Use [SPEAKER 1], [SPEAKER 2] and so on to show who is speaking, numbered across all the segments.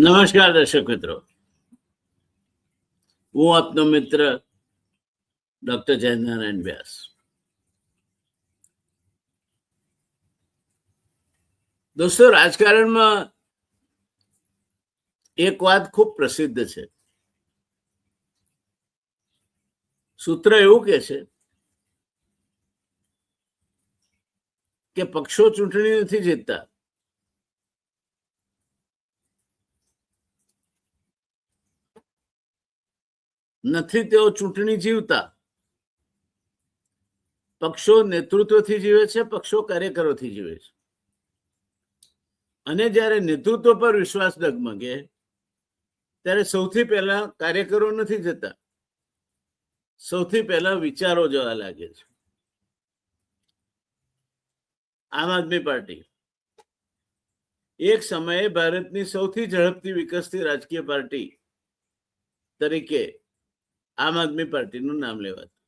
[SPEAKER 1] નમસ્કાર દર્શક મિત્રો, હું આપનો મિત્ર ડોક્ટર જયનારાયણ વ્યાસ. દોસ્તો, રાજકારણમાં એક વાત ખૂબ પ્રસિદ્ધ છે. સૂત્ર એવું કે છે કે પક્ષો ચૂંટણી નથી જીતતા, નથી તેઓ ચૂંટણી જીવતા. પક્ષો નેતૃત્વથી જીવે છે, પક્ષો કાર્યકરોથી જીવે છે. અને જ્યારે નેતૃત્વ પર વિશ્વાસ ડગમગે ત્યારે સૌથી પહેલા કાર્યકરો નથી જતા, સૌથી પહેલા વિચારો જવા લાગે છે. આમ આદમી પાર્ટી એક સમયે ભારતની સૌથી ઝડપથી વિકસતી રાજકીય પાર્ટી તરીકે આમ આદમી પાર્ટીનું નામ લેવાતું.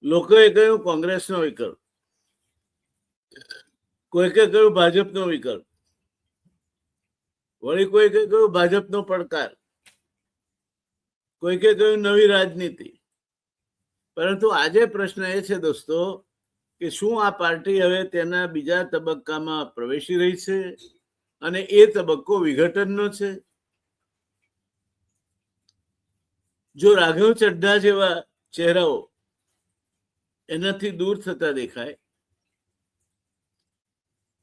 [SPEAKER 1] લોકોએ કહ્યું કોંગ્રેસનો વિકલ્પ, કોઈકે કહ્યું ભાજપનો વિકલ્પ, વળી કોઈકે કહ્યું ભાજપનો પડકાર, કોઈકે કહ્યું નવી રાજનીતિ. પરંતુ આજે પ્રશ્ન એ છે દોસ્તો કે શું આ પાર્ટી હવે તેના બીજા તબક્કામાં પ્રવેશી રહી છે અને એ તબક્કો વિઘટનનો છે? જો રાઘવ ચડ્ઢા જેવા ચહેરાઓ એનાથી દૂર થતા દેખાય,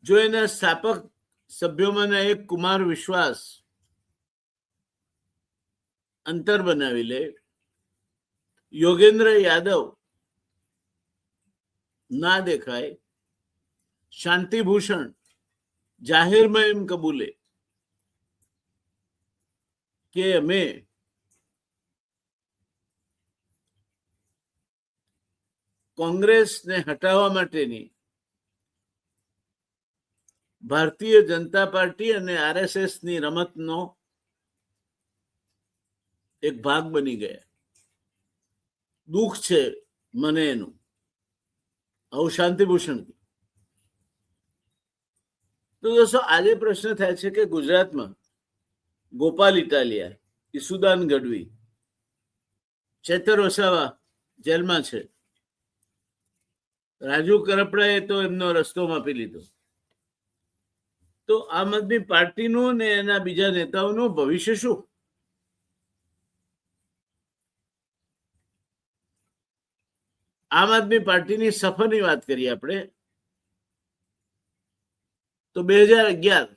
[SPEAKER 1] જો એના સ્થાપક સભ્યોમાંના એક કુમાર વિશ્વાસ અંતર બનાવી લે, યોગેન્દ્ર યાદવ ના દેખાય, શાંતિભૂષણ જાહેરમાં એમ કબૂલે કે અમે કોંગ્રેસને હટાવવા માટેની ભારતીય જનતા પાર્ટી અને આરએસએસની રમતનો એક ભાગ બની ગયા. દુઃખ છે મને એનું. આવું શાંતિભૂષણ. તો દોસ્તો, આજે પ્રશ્ન થાય છે કે ગુજરાતમાં ગોપાલ ઇટાલિયા, ઈસુદાન ગઢવી, ચેતર વસાવા જેલમાં છે, રાજુ કરપડાએ તો એમનો રસ્તો માપી લીધો. તો આમ આદમી પાર્ટીનું ને એના બીજા નેતાઓનું ભવિષ્ય શું? આમ આદમી પાર્ટીની સફરની વાત કરીએ આપણે તો 2011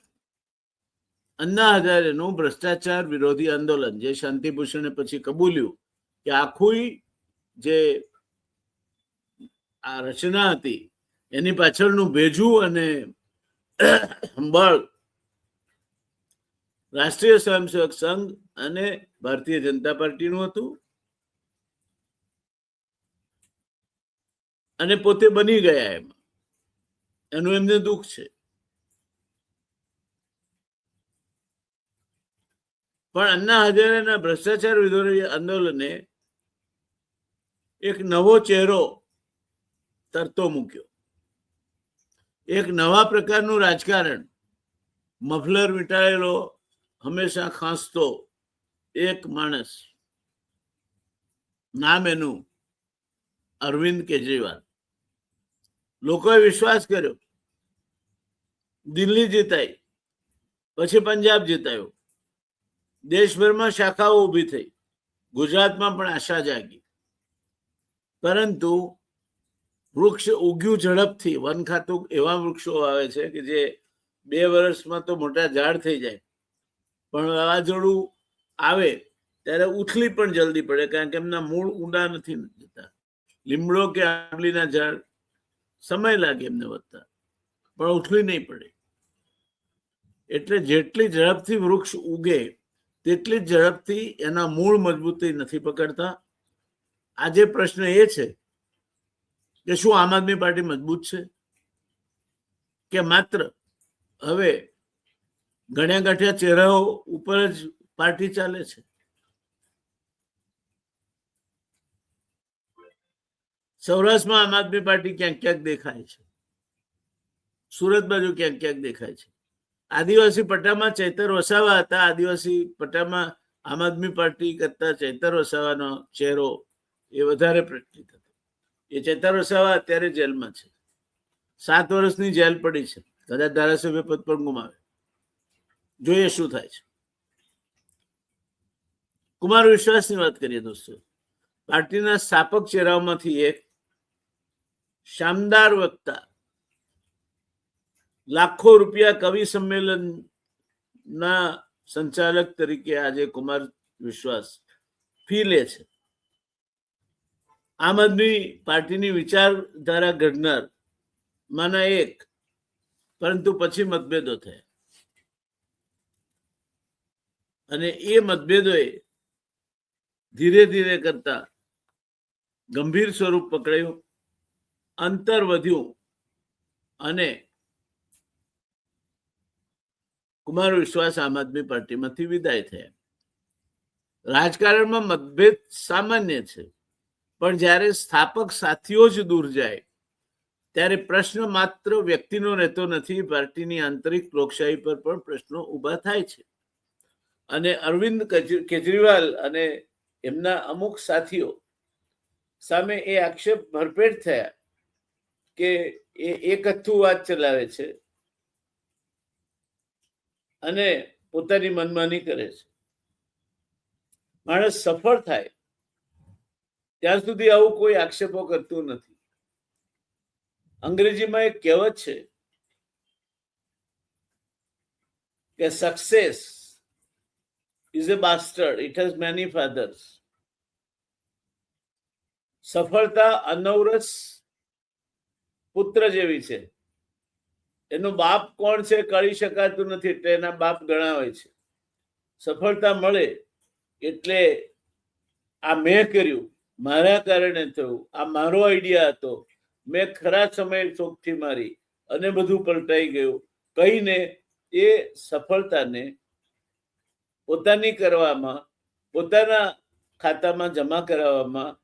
[SPEAKER 1] અન્ના હઝારેનું ભ્રષ્ટાચાર વિરોધી આંદોલન, જે શાંતિભૂષણે પછી કબૂલ્યું કે આખું જે આ રચના હતી એની પાછળનું ભેજું અને બળ રાષ્ટ્રીય સ્વયંસેવક સંઘ અને ભારતીય જનતા પાર્ટીનું હતું. અને પોતે બની ગયા એનું એમને દુઃખ છે. પણ અન્ના હઝારેના ભ્રષ્ટાચાર વિરોધી આંદોલને એક નવો ચહેરો તરતો મૂક્યો. એક નવા પ્રકારનું રાજકારણ, મફલર વીંટાળેલો, હંમેશા ખાંસતો એક માણસ, નામ એનું અરવિંદ કેજરીવાલ. લોકોએ વિશ્વાસ કર્યો, દિલ્હી જીતાઈ, પછી પંજાબ જીતાયું, દેશભરમાં શાખાઓ ઊભી થઈ, ગુજરાતમાં પણ આશા જાગી. પરંતુ વૃક્ષ ઉગ્યું ઝડપથી. વન ખાતું એવા વૃક્ષો આવે છે કે જે 2 વર્ષમાં તો મોટા ઝાડ થઈ જાય, પણ વાવાઝોડું આવે ત્યારે ઉથલી પણ જલ્દી પડે, કારણ કે એમના મૂળ ઊંડા નથી જતા. લીમડો કે આંબલીના ઝાડ સમય લાગે એમને વધતા, પણ ઉથલી નહીં પડે. એટલે જેટલી ઝડપથી વૃક્ષ ઉગે તેટલી ઝડપથી એના મૂળ મજબૂતી નથી પકડતા. આજે પ્રશ્ન એ છે કે શું આમ આદમી પાર્ટી મજબૂત છે કે માત્ર હવે ગણ્યા ગાંઠ્યા ચહેરાઓ ઉપર જ પાર્ટી ચાલે છે? સૌરાષ્ટ્રમાં આમ આદમી પાર્ટી ક્યાંક ક્યાંક દેખાય છે, સુરત બાજુ ક્યાંક ક્યાંક દેખાય છે, આદિવાસી પટ્ટામાં ચૈતર વસાવા હતા. આદિવાસી પટ્ટામાં આમ આદમી પાર્ટી કરતા ચૈતર વસાવાનો ચહેરો એ વધારે પ્રચલિત હતો. એ ચૈતર વસાવા અત્યારે જેલમાં છે. 7 વર્ષની જેલ પડી છે. કદાચ ધારાસભ્ય પદ પણ ગુમાવે. જોઈએ શું થાય છે. કુમાર વિશ્વાસની વાત કરીએ દોસ્તો. પાર્ટીના સ્થાપક ચહેરાઓમાંથી એક, શાનદાર વક્તા, લાખો રૂપિયા કવિ સંમેલનના સંચાલક તરીકે આજે કુમાર વિશ્વાસ ફી લે છે. આમ આદમી પાર્ટીની વિચારધારા ઘડનાર માના એક, પરંતુ પછી મતભેદો થયા અને એ મતભેદોએ ધીરે ધીરે કરતા ગંભીર સ્વરૂપ પકડ્યું, અંતર વધ્યું અને કુમાર વિશ્વાસ આમ આદમી પાર્ટીમાંથી વિદાય થયા. રાજકારણમાં મતભેદ સામાન્ય છે, પણ જ્યારે સ્થાપક સાથીઓ જ દૂર જાય ત્યારે પ્રશ્ન માત્ર વ્યક્તિનો રહેતો નથી, પાર્ટીની આંતરિક લોકશાહી પર પણ પ્રશ્નો ઊભા થાય છે. અને અરવિંદ કેજરીવાલ અને એમના અમુક સાથીઓ સામે એ આક્ષેપ ભરપેટ થયા કે એ એકહથ્થુ વાત ચલાવે છે અને પોતાની મનમાની કરે છે. માણસ સફળ થાય ત્યાં સુધી આવું કોઈ આક્ષેપો કરતું નથી. અંગ્રેજીમાં એક કહેવત છે કે success is a bastard, it has many fathers. સફળતા અનૌરસ પુત્ર જેવી છે. એનો બાપ કોણ છે કરી શકાતું નથી, એટલે એના બાપ ઘણા હોય છે. સફળતા મળે એટલે આ મેં કર્યું, મારા કારણે થયું, આ મારો આઈડિયા હતો, મેં ખરા સમયે ચોકથી મારી અને બધું પલટાઈ ગયું કહીને એ સફળતાને પોતાની કરવામાં, પોતાના ખાતામાં જમા કરાવવામાં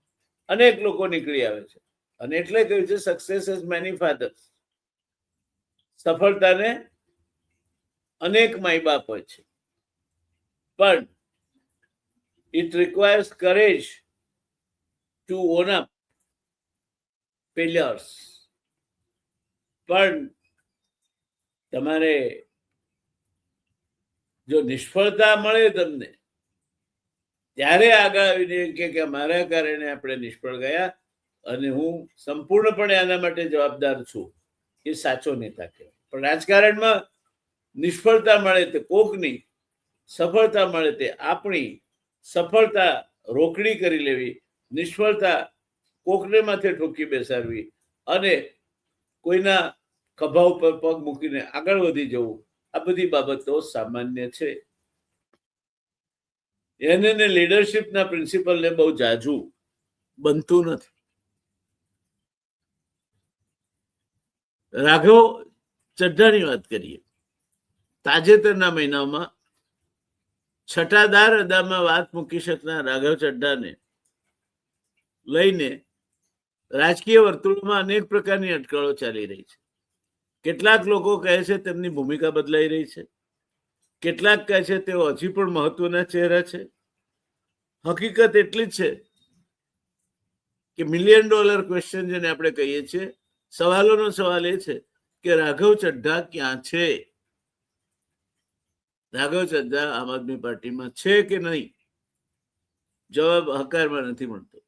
[SPEAKER 1] અનેક લોકો નીકળી આવે છે. અને એટલે કહ્યું છે સક્સેસ ઇઝ મેની ફાધર્સ. સફળતાને અનેક માય બાપ હોય છે, પણ it requires courage two on up failures. પણ તમારે જો નિષ્ફળતા મળે તમને ત્યારે આગળ આવીને કે મારા કારણે આપણે નિષ્ફળ ગયા અને હું સંપૂર્ણપણે આના માટે જવાબદાર છું, એ સાચો નેતા કહેવાય. પણ રાજકારણમાં નિષ્ફળતા મળે તે કોકની, સફળતા મળે તે આપણી. સફળતા રોકડી કરી લેવી, નિષ્ફળતા કોકને માથે ઠોકી બેસાડવી અને કોઈના ખભા ઉપર પગ મૂકીને આગળ વધી જવું, આ બધી બાબતો સામાન્ય છે. એને લીડરશિપના પ્રિન્સિપલને બહુ જાજુ બનતું નથી. રાઘવ ચડ્ઢાની વાત કરીએ. તાજેતરના મહિનામાં છટાદાર અદામાં વાત મૂકી શકનાર રાઘવ ચડ્ઢાને લઈને રાજકીય વર્તુળોમાં અનેક પ્રકારની અટકળો ચાલી રહી છે. કેટલાક લોકો કહે છે તેમની ભૂમિકા બદલાઈ રહી છે, કેટલાક કહે છે તેઓ હજી પણ મહત્વના ચહેરા છે. હકીકત એટલી જ છે કે $1 મિલિયન ક્વેશ્ચન જેને આપણે કહીએ છીએ, સવાલોનો સવાલ એ છે કે રાઘવ ચડ્ઢા ક્યાં છે? રાઘવ ચડ્ઢા આમ આદમી પાર્ટીમાં છે કે નહીં? જવાબ હકારમાં નથી મળતો.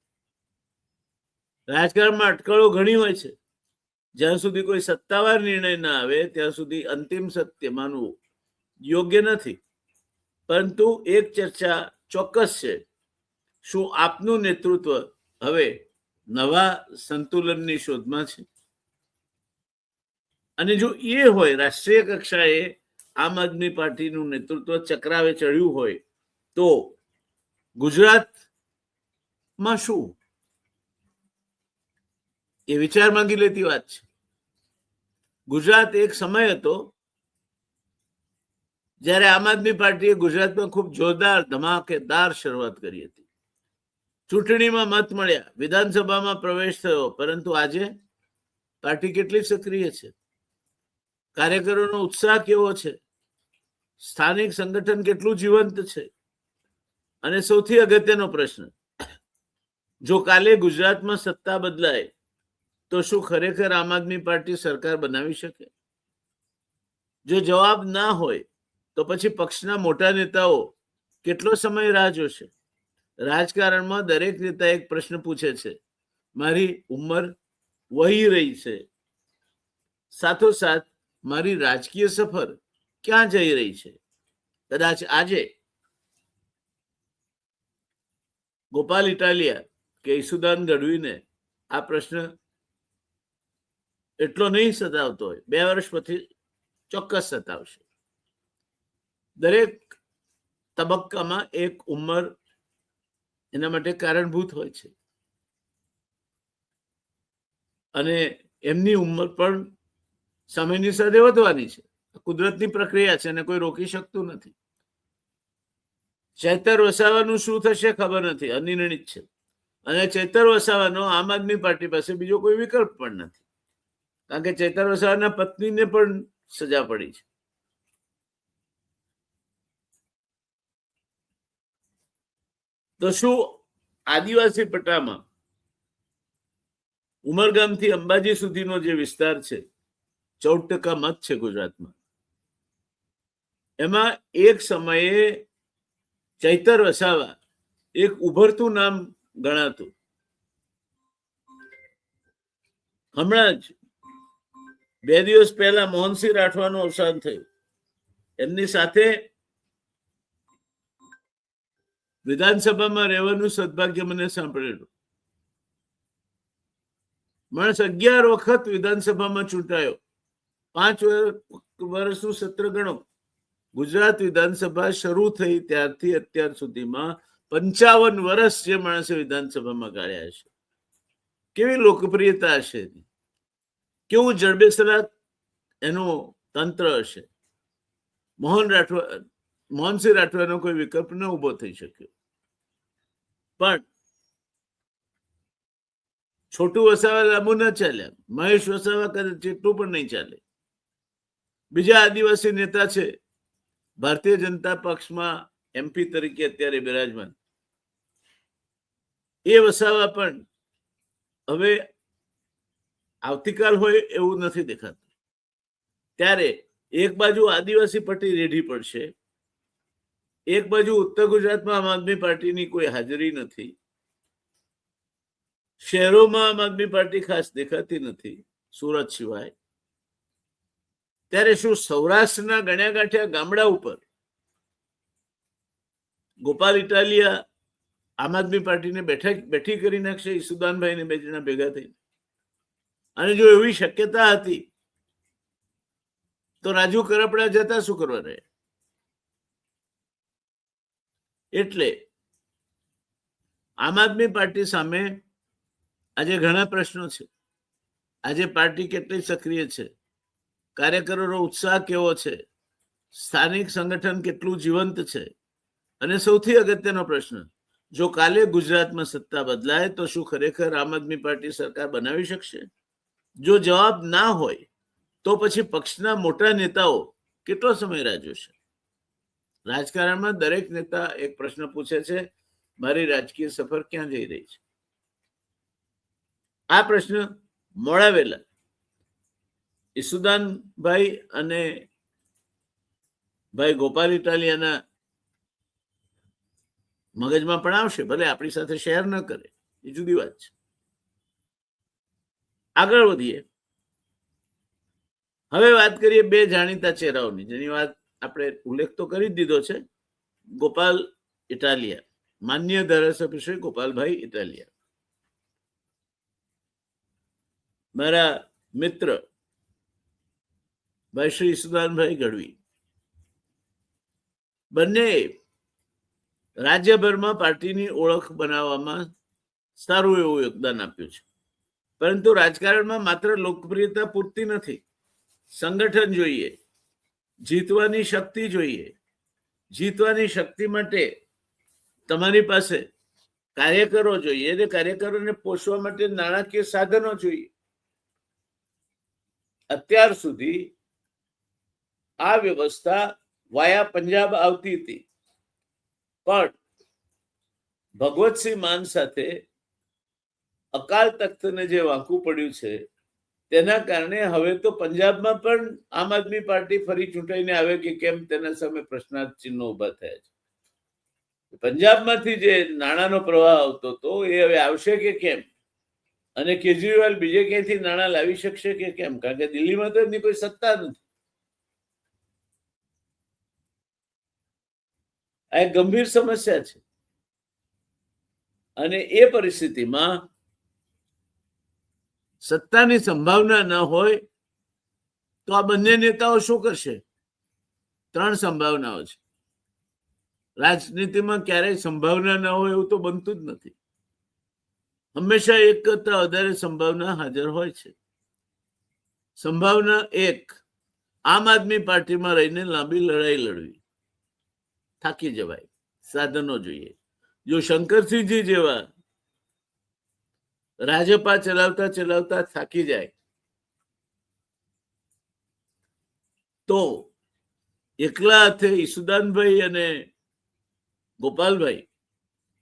[SPEAKER 1] રાજકારણમાં અટકળો ઘણી હોય છે. જ્યાં સુધી કોઈ સત્તાવાર નિર્ણય ના આવે ત્યાં સુધી અંતિમ સત્ય માનવું યોગ્ય નથી. પરંતુ એક ચર્ચા ચોક્કસ છે, શું આપનું નેતૃત્વ હવે નવા સંતુલનની શોધમાં છે? અને જો એ હોય, રાષ્ટ્રીય કક્ષાએ આમ આદમી પાર્ટીનું નેતૃત્વ ચક્રાવે ચડ્યું હોય, તો ગુજરાતમાં શું? એ વિચાર માંગી લેતી વાત છે. ગુજરાત એક સમય હતો જ્યારે આમ આદમી પાર્ટીએ ગુજરાતમાં ખૂબ જોરદાર ધમાકેદાર શરૂઆત કરી હતી. ચૂંટણીમાં મત મળ્યા, વિધાનસભામાં પ્રવેશ થયો, પરંતુ આજે પાર્ટી કેટલી સક્રિય છે? કાર્યકરોનો ઉત્સાહ કેવો છે? સ્થાનિક સંગઠન કેટલું જીવંત છે, અને સૌથી અગત્યનો પ્રશ્ન, જો કાલે ગુજરાતમાં સત્તા બદલાય તો શું ખરેખર આમ આદમી પાર્ટી સરકાર બનાવી શકે? જો જવાબ ના હોય તો પછી પક્ષના મોટા નેતાઓ કેટલો સમય રાહ જોશે? રાજકારણમાં દરેક નેતા એક પ્રશ્ન પૂછે છે, મારી ઉંમર વહી રહી છે, સાથોસાથ મારી રાજકીય સફર ક્યાં જઈ રહી છે? કદાચ આજે ગોપાલ ઇટાલિયા કે ઈસુદાન ગઢવીને આ પ્રશ્ન એટલો નહીં સતાવતો હોય, 2 વર્ષ પછી ચોક્કસ સતાવશે. દરેક તબક્કામાં એક ઉંમર એના માટે કારણભૂત હોય છે, અને એમની ઉંમર પણ સમયની સાથે વધવાની છે. કુદરતની પ્રક્રિયા છે અને કોઈ રોકી શકતું નથી. ચૈતર વસાવાનું શું થશે ખબર નથી, અનિર્ણિત છે. અને ચૈતર વસાવાનો આમ આદમી પાર્ટી પાસે બીજો કોઈ વિકલ્પ પણ નથી, કારણ કે ચૈતર વસાવાના પત્નીને પણ સજા પડી છે. તો શું આદિવાસી પટ્ટામાં ઉમરગામથી અંબાજી સુધીનો જે વિસ્તાર છે, 14% મત છે ગુજરાતમાં, એમાં એક સમયે ચૈતર વસાવા એક ઉભરતું નામ ગણાતું. હમણાં જ 2 દિવસ પહેલા મોહનસિંહ રાઠવાનું અવસાન થયું. એમની સાથે વિધાનસભામાં રહેવાનું સદભાગ્ય મને સાંભળેલું. માણસ 11 વખત વિધાનસભામાં ચૂંટાયો, 5 વર્ષનું સત્ર ગણો. ગુજરાત વિધાનસભા શરૂ થઈ ત્યારથી અત્યાર સુધીમાં 55 વર્ષ જે માણસે વિધાનસભામાં ગાળ્યા છે, કેવી લોકપ્રિયતા હશે, કેવું જડબેસલાક એનું તંત્ર હશે. મોહનસિંહ રાઠવાનો કોઈ વિકલ્પ ન ઉભો થઈ શક્યો. પણ છોટું વસાવા લાંબુ ન ચાલ્યા, મહેશ વસાવા કદાચ એટલું પણ નહીં ચાલે. બીજા આદિવાસી નેતા છે, ભારતીય જનતા પક્ષમાં MP તરીકે અત્યારે બિરાજમાન, એ વસાવા પણ હવે આવતીકાલ હોય એવું નથી દેખાતું. ત્યારે એક બાજુ આદિવાસી પટ્ટી રેઢી પડશે, એક બાજુ ઉત્તર ગુજરાતમાં આમ આદમી પાર્ટીની કોઈ હાજરી નથી, શહેરોમાં આમ આદમી પાર્ટી ખાસ દેખાતી નથી સુરત સિવાય. ત્યારે શું સૌરાષ્ટ્રના ગણ્યા ગાંઠ્યા ગામડા ઉપર ગોપાલ ઇટાલિયા આમ આદમી પાર્ટીને બેઠી કરી નાખશે, ઈસુદાનભાઈને 2 જણા ભેગા થઈને? અને જો એવી શક્યતા હતી તો રાજુ કરપડા જતા શું કરવા રહે? એટલે આમ આદમી પાર્ટી સામે આજે ઘણા પ્રશ્નો છે. આજે પાર્ટી કેટલી સક્રિય છે, કાર્યકરોનો ઉત્સાહ કેવો છે, સ્થાનિક સંગઠન કેટલું જીવંત છે, અને સૌથી અગત્યનો પ્રશ્ન, જો કાલે ગુજરાતમાં સત્તા બદલાય તો શું ખરેખર આમ આદમી પાર્ટી સરકાર બનાવી શકશે? જો જવાબ ના હોય તો પછી પક્ષના મોટા નેતાઓ કેટલો સમય રાહ જોશે? રાજકારણમાં દરેક નેતા એક પ્રશ્ન પૂછે છે, મારી રાજકીય સફર ક્યાં જઈ રહી છે? આ પ્રશ્ન મોડા વહેલા ઈસુદાનભાઈ અને ભાઈ ગોપાલ ઇટાલિયાના મગજમાં પણ આવશે, ભલે આપણી સાથે શેર ન કરે, એ જુદી વાત છે. આગળ વધીએ. હવે વાત કરીએ 2 જાણીતા ચહેરાઓની, જેની વાત આપણે ઉલ્લેખ તો કરી જ દીધો છે. ગોપાલ ઇટાલિયા, માન્ય ધારાસભ્ય શ્રી ગોપાલભાઈ ઇટાલિયા, મારા મિત્ર ભાઈ શ્રી ઈસુદાનભાઈ ગઢવી, બંને રાજ્યભરમાં પાર્ટીની ઓળખ બનાવવામાં સારું એવું યોગદાન આપ્યું છે. પરંતુ રાજકારણમાં માત્ર લોકપ્રિયતા પૂરતી નથી, સંગઠન જોઈએ, જીતવાની શક્તિ જોઈએ. જીતવાની શક્તિ માટે તમારી પાસે કાર્યકરો જોઈએ, અને કાર્યકરોને પોષવા માટે નાણાકીય સાધનો જોઈએ. અત્યાર સુધી આ વ્યવસ્થા વાયા પંજાબ આવતી હતી, પણ ભગવતસિંહ માન સાથે અકાલ તખ્તને જે વાંકું પડ્યું છે તેના કારણે હવે તો પંજાબમાં પણ આમ આદમી પાર્ટી ફરી ચૂંટાઈને આવે કે કેમ તેના સામે પ્રશ્નાર્થ ચિહ્નો ઉભા થયા છે. પંજાબમાંથી જે નાણાંનો પ્રવાહ આવતો હતો એ હવે આવશે કે કેમ, અને કેજરીવાલ બીજે ક્યાંયથી નાણાં લાવી શકશે કે કેમ, કારણ કે દિલ્હીમાં તો એની કોઈ સત્તા નથી. આ એક ગંભીર સમસ્યા છે. અને એ પરિસ્થિતિમાં સત્તાની સંભાવના ન હોય તો આ બંને નેતાઓ શું કરશે? ત્રણ સંભાવનાઓ છે. રાજનીતિમાં ક્યારેય સંભાવના ન હોય એવું તો બનતું જ નથી. હંમેશા એક કરતા વધારે સંભાવના હાજર હોય છે. સંભાવના એક, આમ આદમી પાર્ટીમાં રહીને લાંબી લડાઈ લડવી, થાકી જવાય, સાધનો જોઈએ. જો શંકરસિંહજી જેવા રાજપા ચલાવતા ચલાવતા થાકી જાય તો એકલા હાથે ઈસુદાનભાઈ અને ગોપાલભાઈ,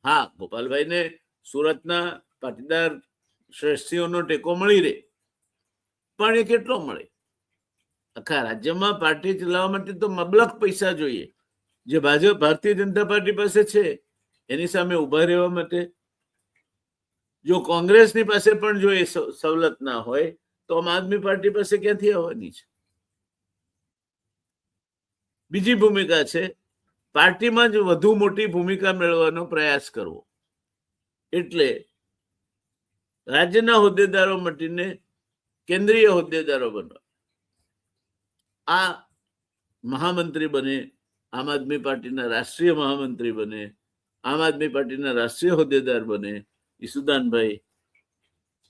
[SPEAKER 1] હા ગોપાલભાઈને સુરતના પાટીદાર શ્રેષ્ઠીઓનો ટેકો મળી રહે, પણ એ કેટલો મળે? આખા રાજ્યમાં પાર્ટી ચલાવવા માટે તો મબલખ પૈસા જોઈએ, જે ભાજપ ભારતીય જનતા પાર્ટી પાસે છે એની સામે ઉભા રહેવા માટે. જો કોંગ્રેસની પાસે પણ જો એ સવલત ના હોય તો આમ આદમી પાર્ટી પાસે ક્યાંથી આવવાની છે? બીજી ભૂમિકા છે પાર્ટીમાં જ વધુ મોટી ભૂમિકા મેળવવાનો પ્રયાસ કરવો, એટલે રાજ્યના હોદ્દેદારો મટીને કેન્દ્રીય હોદ્દેદારો બનવા. આ મહામંત્રી બને, આમ આદમી પાર્ટીના રાષ્ટ્રીય મહામંત્રી બને, આમ આદમી પાર્ટીના રાષ્ટ્રીય હોદ્દેદાર બને ઈસુદાનભાઈ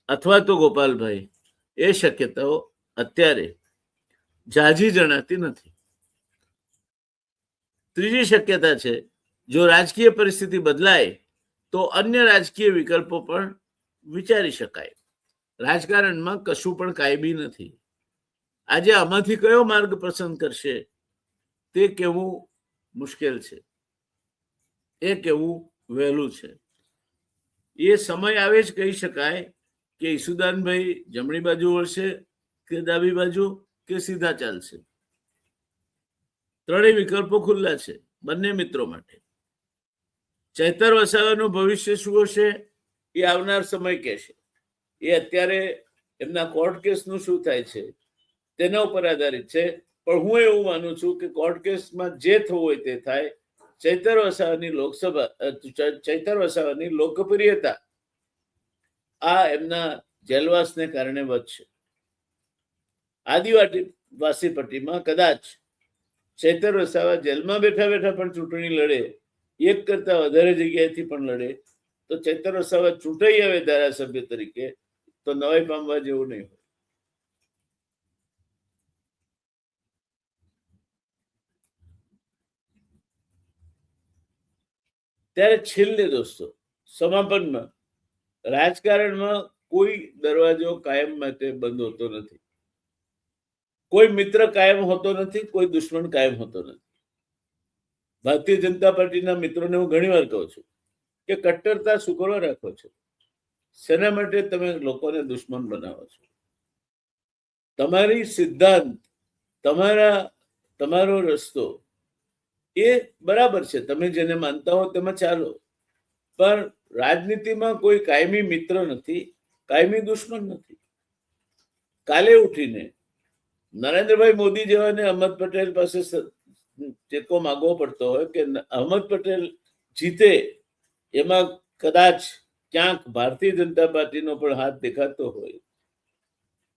[SPEAKER 1] અથવા તો ગોપાલભાઈ, એ શક્યતાઓ અત્યારે ઝાઝી જણાતી નથી. ત્રીજી શક્યતા છે, જો રાજકીય પરિસ્થિતિ બદલાય તો અન્ય રાજકીય વિકલ્પો પણ વિચારી શકાય. રાજકારણમાં કશું પણ કાયમી નથી. આજે આમાંથી કયો માર્ગ પસંદ કરશે તે કહેવું મુશ્કેલ છે, એ કહેવું વહેલું છે. એ સમય આવે જ કહી શકાય કે ઈસુદાનભાઈ જમણી બાજુ વળશે કે ડાબી બાજુ કે સીધા ચાલશે. ત્રણેય વિકલ્પો ખુલ્લા છે બંને મિત્રો માટે. ચૈતર વસાવાનું ભવિષ્ય શું હશે એ આવનાર સમય કહેશે. એ અત્યારે એમના કોર્ટ કેસનું શું થાય છે તેના ઉપર આધારિત છે. પણ હું એવું માનું છું કે કોર્ટ કેસમાં જે થવું હોય તે થાય. ચૈતર વસાવાની લોકપ્રિયતા આ એમના જેલવાસને કારણે વધશે. આદિવાસી પટ્ટીમાં કદાચ ચૈતર વસાવા જેલમાં બેઠા બેઠા પણ ચૂંટણી લડે, એક કરતા વધારે જગ્યાએથી પણ લડે, તો ચૈતર વસાવા ચૂંટાઈ આવે ધારાસભ્ય તરીકે તો નવાઈ પામવા જેવું નહીં હોય. ત્યારે છેલ્લે દોસ્તો, સમાપનમાં, રાજકારણમાં કોઈ દરવાજો કાયમ માટે બંધ હોતો નથી. કોઈ મિત્ર કાયમ હોતો નથી, કોઈ દુશ્મન કાયમ હોતો નથી. ભારતીય જનતા પાર્ટીના મિત્રોને હું ઘણી વાર કહું છું કે કટ્ટરતા શું કરવા રાખો છો? શેના માટે તમે લોકોને દુશ્મન બનાવો છો? તમારી સિદ્ધાંત, તમારો રસ્તો એ બરાબર છે, તમે જેને માનતા હો તેમાં ચાલો, પણ રાજનીતિમાં કોઈ કાયમી મિત્ર નથી, કાયમી દુશ્મન નથી. કાલે ઉઠીને નરેન્દ્રભાઈ મોદી જેવાને અહમદ પટેલ પાસે ટેકો માગવો પડતો હોય કે અહમદ પટેલ જીતે, એમાં કદાચ ક્યાંક ભારતીય જનતા પાર્ટીનો પણ હાથ દેખાતો હોય,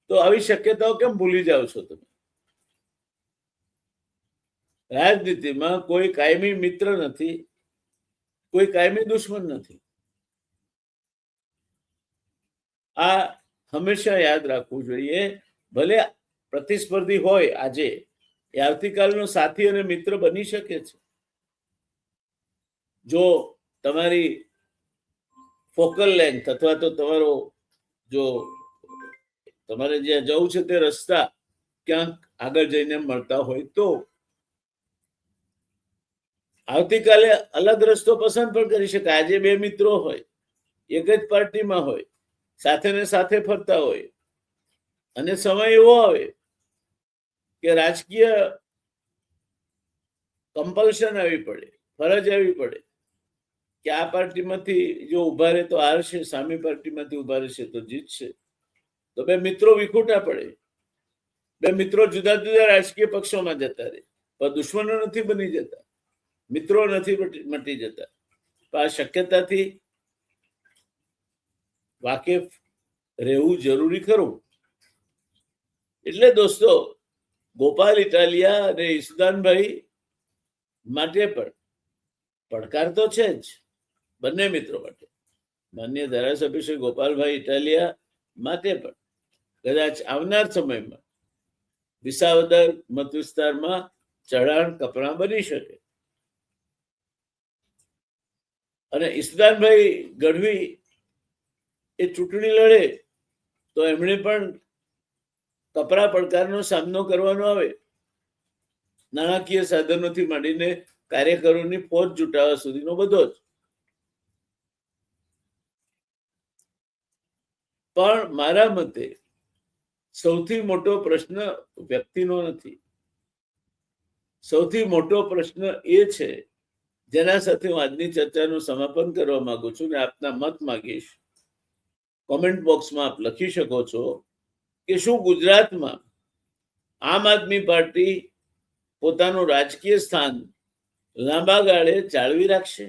[SPEAKER 1] તો આવી શક્યતાઓ કેમ ભૂલી જાઓ છો તમે? રાજનીતિમાં કોઈ કાયમી મિત્ર નથી, કોઈ કાયમી દુશ્મન નથી. આ હંમેશા યાદ રાખવું જોઈએ. ભલે પ્રતિસ્પર્ધી હોય આજે, એ આવતીકાલનો સાથી અને મિત્ર બની શકે છે. જો તમારી ફોકલ લેન્થ અથવા તો તમારો જો તમારે જ્યાં જવું છે તે રસ્તા ક્યાંક આગળ જઈને મળતા હોય તો આવતીકાલે અલગ રસ્તો પસંદ પણ કરી શકાય. આજે બે મિત્રો હોય, એક જ પાર્ટીમાં હોય, સાથે ને સાથે ફરતા હોય, અને સમય એવો આવે કે રાજકીય કમ્પલ્શન આવી પડે, ફરજ આવી પડે કે આ પાર્ટીમાંથી જો ઉભા રહે તો હારશે, સામી પાર્ટીમાંથી ઉભા રહેશે તો જીતશે. તો બે મિત્રો વિખૂટા પડે, બે મિત્રો જુદા જુદા રાજકીય પક્ષોમાં જતા રહે, પણ દુશ્મનો નથી બની જતા, મિત્રો નથી મટી જતા. પણ આ શક્યતાથી વાકેફ રહેવું જરૂરી ખરું. એટલે દોસ્તો, ગોપાલ ઇટાલિયા અને ઈસુદાનભાઈ માટે પણ પડકાર તો છે જ, બંને મિત્રો માટે. માન્ય ધારાસભ્ય શ્રી ગોપાલભાઈ ઇટાલિયા માટે પણ કદાચ આવનાર સમયમાં વિસાવદર મત વિસ્તારમાં ચઢાણ કપરા બની શકે. અને ઈસુદાનભાઈ ગઢવી એ ચૂંટણી લડે તો એમણે પણ કપરા પડકારનો સામનો કરવાનો આવે. નાણાકીય સાધનોથી માંડીને કાર્યકરોની ફોજ જુટાવા સુધીનો બધો જ. પણ મારા મતે સૌથી મોટો પ્રશ્ન વ્યક્તિનો નથી. સૌથી મોટો પ્રશ્ન એ છે, જેના સાથે હું આજની ચર્ચાનું સમાપન કરવા માંગુ છું ને આપના મત માંગીશ. કોમેન્ટ બોક્સમાં આપ લખી શકો છો કે શું ગુજરાતમાં આમ આદમી પાર્ટી પોતાનું રાજકીય સ્થાન લાંબા ગાળે જાળવી રાખશે?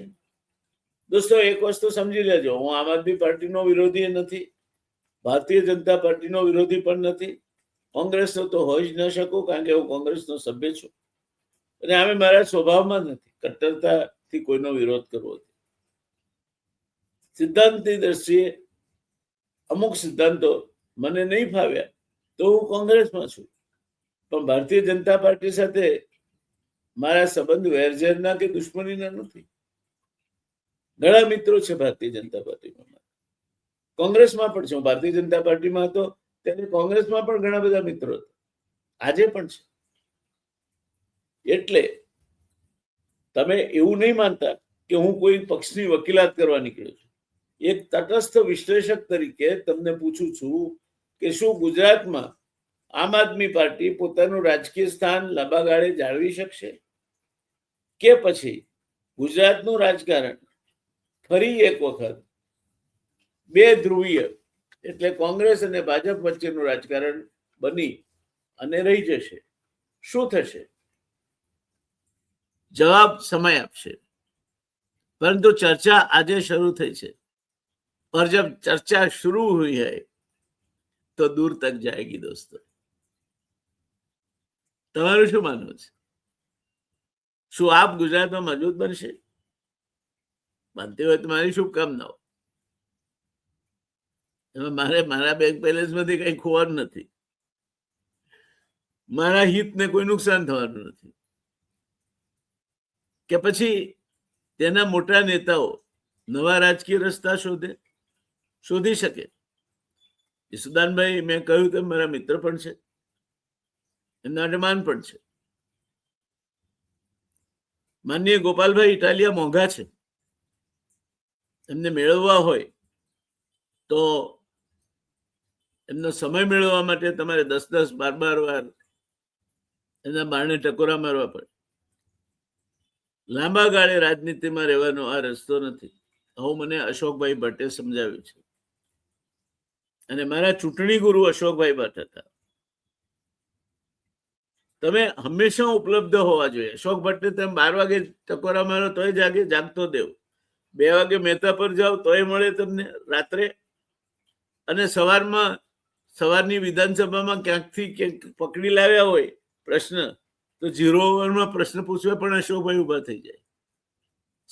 [SPEAKER 1] દોસ્તો, એક વસ્તુ સમજી લેજો, હું આમ આદમી પાર્ટીનો વિરોધી નથી, ભારતીય જનતા પાર્ટીનો વિરોધી પણ નથી, કોંગ્રેસનો તો હોઈ જ ન શકું, કારણ કે હું કોંગ્રેસનો સભ્ય છું. અને આમે મારા સ્વભાવમાં નથી કટ્ટરતાથી કોઈનો વિરોધ કરવો. સિદ્ધાંતની દ્રષ્ટિએ અમુક સિદ્ધાંતો મને નહીં ફાવ્યા તો હું કોંગ્રેસમાં છું, પણ ભારતીય જનતા પાર્ટી સાથે મારા સંબંધ વેરઝેરના કે દુશ્મનીના નથી. ઘણા મિત્રો છે ભારતીય જનતા પાર્ટીમાં, કોંગ્રેસમાં પણ છે. હું ભારતીય જનતા પાર્ટીમાં હતો ત્યારે કોંગ્રેસમાં પણ ઘણા બધા મિત્રો હતા, આજે પણ છે. એટલે તમે એવું નહીં માનતા કે હું કોઈ પક્ષની વકીલાત કરવા નીકળ્યો છું. એક તટસ્થ વિશ્લેષક તરીકે તમને પૂછું છું કે શું ગુજરાતમાં આમ આદમી પાર્ટી પોતાનું રાજકીય સ્થાન લાંબા ગાળે જાળવી શકશે, કે પછી ગુજરાતનું રાજકારણ ફરી એક વખત બે ધ્રુવીય, એટલે કોંગ્રેસ અને ભાજપ વચ્ચેનું રાજકારણ બની અને રહી જશે? શું થશે? જવાબ સમય આપશે. પરંતુ ચર્ચા આજે શરૂ થઈ છે, और जब चर्चा शुरू हुई है तो दूर तक जाएगी. दोस्तों, તમારું શું માનવું છે? શું આપ ગુજરાતમાં મજબૂત બનશે? બનતી હોય તો મારી શુભકામનાઓ. મારા બેંક બેલેન્સમાંથી કઈ ખોવાનું નથી, મારા હિતને કોઈ નુકસાન થવાનું નથી. કે પછી તેના મોટા નેતાઓ નવા રાજકીય રસ્તા શોધી શકે. ઈસુદાનભાઈ, મેં કહ્યું તેમ મારા મિત્ર પણ છે, એમના અડમાન પણ છે. માનનીય ગોપાલભાઈ ઇટાલિયા મોંઘા છે, એમને મેળવવા હોય તો એમનો સમય મેળવવા માટે તમારે 10-10, 12 વાર એના બારણે ટકોરા મારવા પડે. લાંબા ગાળે રાજનીતિમાં રહેવાનો આ રસ્તો નથી. આવું મને અશોકભાઈ ભટ્ટે સમજાવ્યું છે, અને મારા ચૂંટણી ગુરુ અશોકભાઈ ભટ્ટ હતા. તમે હંમેશા ઉપલબ્ધ હોવા જોઈએ. અશોક ભટ્ટે તેમ 12 વાગે ટકોરા મારો તોય જાગતો દેવ, 2 વાગે મહેતા પર જાઓ તોય મળે તમને રાત્રે, અને સવારની વિધાનસભામાં ક્યાંકથી ક્યાંક પકડી લાવ્યા હોય પ્રશ્ન તો 0 ઓવરમાં પ્રશ્ન પૂછવા પણ અશોકભાઈ ઉભા થઈ જાય.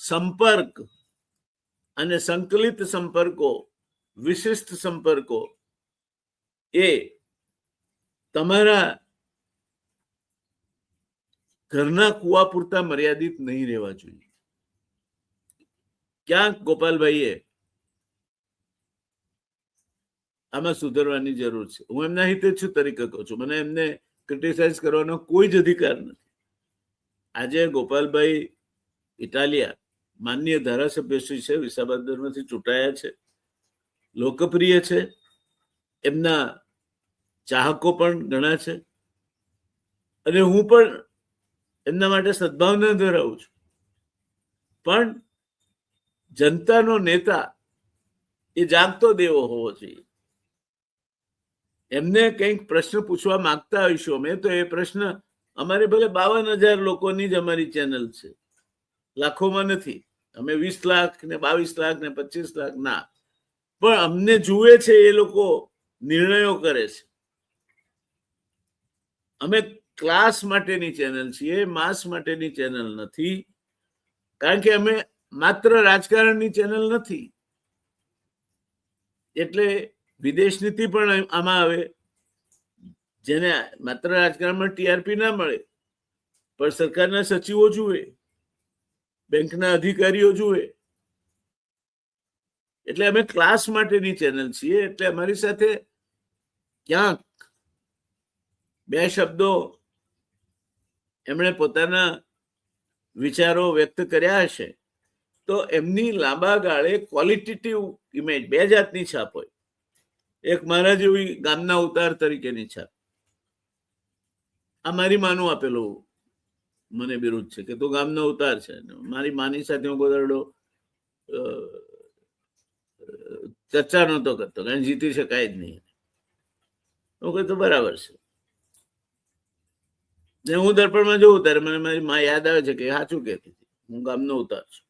[SPEAKER 1] સંપર્ક અને સંકલિત સંપર્કો, વિશિષ્ટ સંપર્કો એ તમારા ઘરના કુવા પૂરતા મર્યાદિત નહીં રહેવા જોઈએ. ક્યાંક ગોપાલભાઈએ આમાં સુધારવાની જરૂર છે. હું એમના હિતે છું તરીકે કહું છું, મને એમને ક્રિટિસાઇઝ કરવાનો કોઈ જ અધિકાર નથી. આજે ગોપાલભાઈ ઇટાલિયા માનનીય ધારાસભ્યશ્રી છે, વિસાવદરમાંથી ચૂંટાયા છે, લોકપ્રિય છે, એમના ચાહકો પણ ઘણા છે અને હું પણ એમના માટે સદભાવના ધરાવું છું. પણ જનતાનો નેતા એ જાગતો દેવો હોવો જોઈએ. એમને કંઈક પ્રશ્ન પૂછવા માંગતા હોઈશું અમે, તો એ પ્રશ્ન અમારે ભલે 52,000 લોકોની જ અમારી ચેનલ છે, લાખોમાં નથી. અમે 20 લાખ ને 22 લાખ ને 25 લાખ ના, પણ અમને જુએ છે એ લોકો નિર્ણયો કરે છે. અમે ક્લાસ માટેની ચેનલ છીએ, માસ માટેની ચેનલ નથી. કારણ કે અમે માત્ર રાજકારણની ચેનલ નથી, એટલે વિદેશ નીતિ પણ આમાં આવે. જેને માત્ર રાજકારણમાં ટીઆરપી ના મળે, પણ સરકારના સચિવો જુએ, બેંકના અધિકારીઓ જુએ. એટલે અમે ક્લાસ માટેની ચેનલ છીએ. એટલે અમારી સાથે ક્યાંક બે શબ્દો એમણે પોતાના વિચારો વ્યક્ત કર્યા હશે, તો એમની લાંબા ગાળે ક્વોલિટેટિવ ઇમેજ બે જાતની છાપ હોય. એક મારા જેવી ગામના ઉતાર તરીકેની છાપ. આ મારી માનું આપેલું મને બિરુદ છે કે તું ગામનો ઉતાર છે. મારી માની સાથે હું ગોદરડો ચર્ચા નહોતો કરતો, કારણ જીતી શકાય જ નહીં. હું કહ્યું તો બરાબર છે. ને હું દર્પણમાં જોઉં ત્યારે મને મારી મા યાદ આવે છે કે સાચું કહેતી હતી, હું ગામનો ઉતાર છું.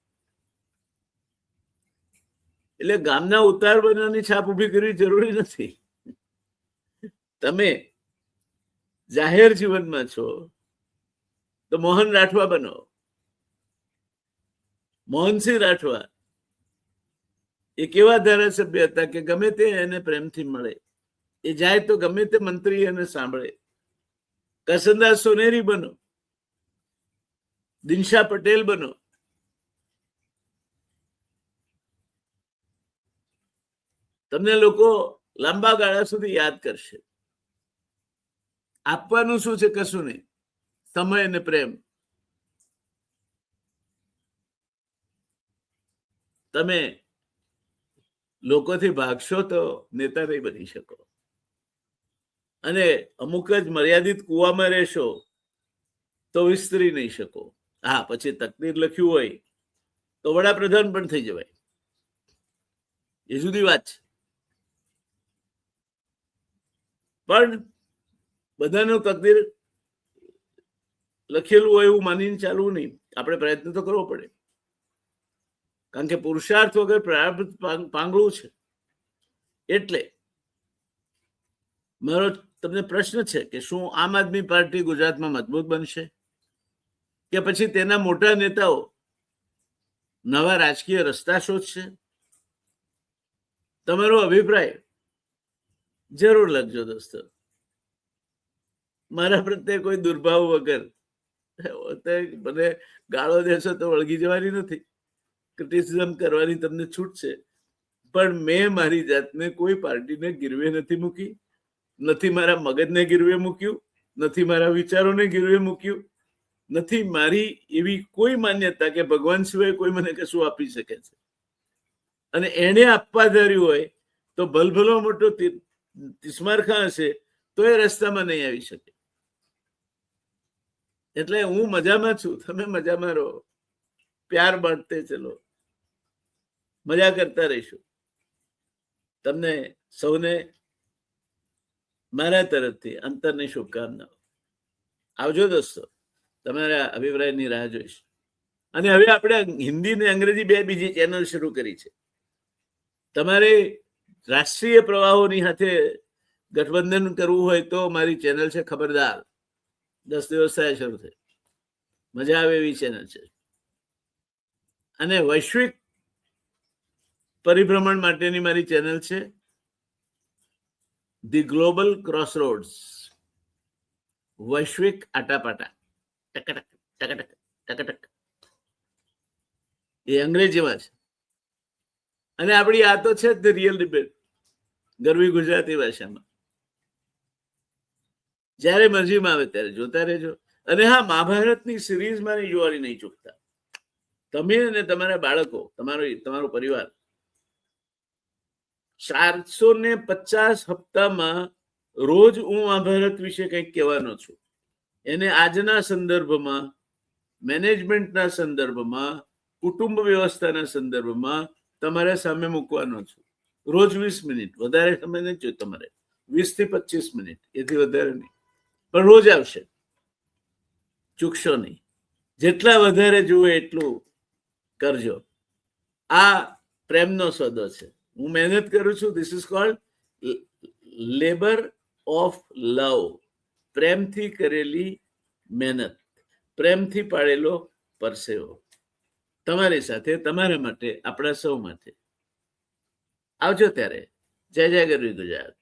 [SPEAKER 1] એટલે ગામના ઉતાર બનવાની છાપ ઉભી કરવી જરૂરી નથી. તમે જાહેર જીવનમાં છો તો મોહન રાઠવા બનો. મોહનસિંહ રાઠવા એ કેવા ધારાસભ્ય હતા કે ગમે તે એને પ્રેમથી મળે, એ જાય તો ગમે તે મંત્રી એને સાંભળે. કરસનદાસ સોનેરી બનો, દિનશા પટેલ બનો. તમને લોકો લાંબા ગાળા સુધી યાદ કરશે. આપવાનું શું છે? કશું નહીં, સમય અને પ્રેમ. તમે લોકોથી ભાગશો તો નેતા નહીં બની શકો, અને અમુક જ મર્યાદિત કુવામાં રહેશો તો વિસ્તરી નહીં શકો. હા, પછી તકદીર લખ્યું હોય તો વડાપ્રધાન પણ થઈ જવાય, એ જુદી વાત છે. પણ બધાનું તકદીર લખેલું હોય એવું માનીને ચાલવું નહીં. આપણે પ્રયત્ન તો કરવો પડે, કારણ કે પુરુષાર્થ વગર પ્રારબ્ધ પાંગળું છે. એટલે મારો તમને પ્રશ્ન છે કે શું આમ આદમી પાર્ટી ગુજરાતમાં મજબૂત બનશે, કે પછી તેના મોટા નેતાઓ નવા રાજકીય રસ્તા શોધશે? તમારો અભિપ્રાય જરૂર લખજો દોસ્તો. મારા પ્રત્યે કોઈ દુર્ભાવ વગર. મને ગાળો દેશો તો વળગી જવાની નથી, ક્રિટિસિઝમ કરવાની તમને છૂટ છે. પણ મેં મારી જાતને કોઈ પાર્ટીને ગીરવે નથી મૂકી, નથી મારા મગજને ગીરવે મૂક્યું, નથી મારા વિચારોને ગીરવે મૂક્યું, નથી મારી એવી કોઈ માન્યતા કે ભગવાન સિવાય કોઈ મને કશું આપી શકે છે. અને એને આપવા ધાર્યું હોય તો ભલભલો મોટો તિસ્મારખા હશે તો એ રસ્તામાં નહીં આવી શકે. એટલે હું મજામાં છું, તમે મજામાં રહો, પ્યાર બાંટતે ચલો, મજા કરતા રહીશું. તમને સૌને મારા તરફથી અંતરની શુભકામનાઓ. આવજો દોસ્તો, તમારા અભિપ્રાયની રાહ જોઈશ. અને હવે આપણે હિન્દી ને અંગ્રેજી બે બીજી ચેનલ શરૂ કરી છે. તમારે રાષ્ટ્રીય પ્રવાહોની સાથે ગઠબંધન કરવું હોય તો મારી ચેનલ છે ખબરદાર. 10 દિવસ થયા શરૂ થઈ, મજા આવે એવી ચેનલ છે. અને વૈશ્વિક પરિભ્રમણ માટેની મારી ચેનલ છે ધી ગ્લોબલ ક્રોસરોડ્સ. વૈશ્વિક આટાપાટા, ટકટક ટકટક ટકટક, એ અંગ્રેજીમાં છે. અને આપણી આ તો છે ધ રિયલ ડિબેટ, ગરવી ગુજરાતી ભાષામાં. જ્યારે મરજીમાં આવે ત્યારે જોતા રહેજો. અને હા, મહાભારતની સિરીઝ મારી જોવાની નહીં ચૂકતા. તમે અને તમારા બાળકો, તમારો પરિવાર 450 હપ્તામાં રોજ હું આ ભારત વિશે કંઈક કહેવાનો છું. એને આજના સંદર્ભમાં, મેનેજમેન્ટના સંદર્ભમાં, કુટુંબ વ્યવસ્થાના સંદર્ભમાં તમારે સામે મૂકવાનો છું. રોજ 20 મિનિટ, વધારે સમય નહીં જોઈએ તમારે, 20 થી 25 મિનિટ, એથી વધારે નહીં, પણ રોજ આવશે, ચૂકશો નહીં. જેટલા વધારે જુએ એટલું કરજો. આ પ્રેમનો સોદો છે. હું મહેનત કરું છું. This is called labour of લવ. પ્રેમથી કરેલી મહેનત, પ્રેમથી પાડેલો પરસેવો, તમારી સાથે, તમારા માટે, આપણા સૌ માટે. આવજો ત્યારે. જય જય ગરવી ગુજરાત.